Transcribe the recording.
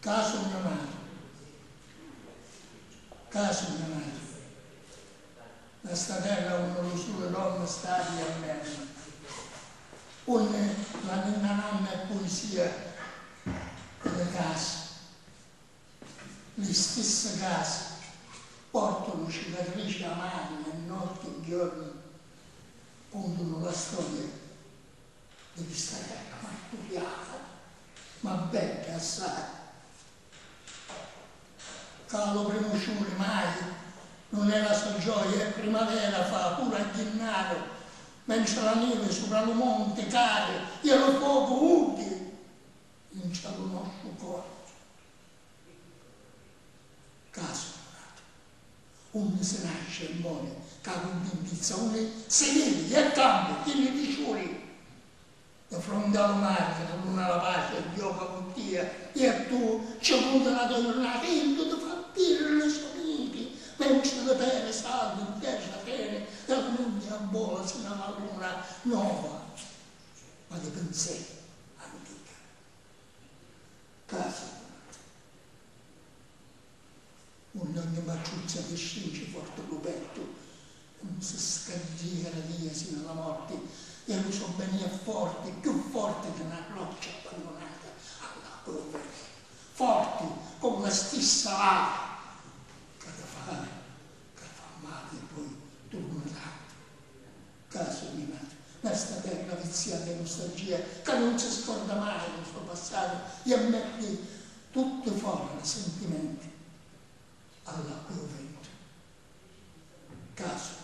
caso mio nato, caso mio nato, da sta terra uno solo donne stati a me, la ninna nanna e poesia delle case, le stesse case, portano cicatrici amari e notti e giorni, pongono la storia di questa terra martoriata, ma bella assai. Calo primo sciure mai, non è la sua gioia, è primavera fa, pure a Gennaro, mentre la neve sopra il monte cade, io lo fuoco uddi, non c'è lo nostro corpo. Caso uno se nasce e muore, capo in bimbizza, uno si vede, e cambia, tiene di sciuri. Di fronte al mare, che non ha la pace, e gioca con te, e tu ci punta la tornata, e tu ti fa dire le soniti, mentre le pere salve, in terra pere, e la luna bola sino alla luna nuova, ma di pensieri antica. Caso. Ogni maciuzza che scende forte coperto, non si scardiera via sino alla morte, e lo so bene forte, più forte di una roccia abbandonata alla polvere, forti come la stessa lava, che fa male e poi tornerà. Caso di madre, questa terra viziata di nostalgia, che non si scorda mai del suo passato, e ammette tutte forme sentimenti all'acqua vento. Caso.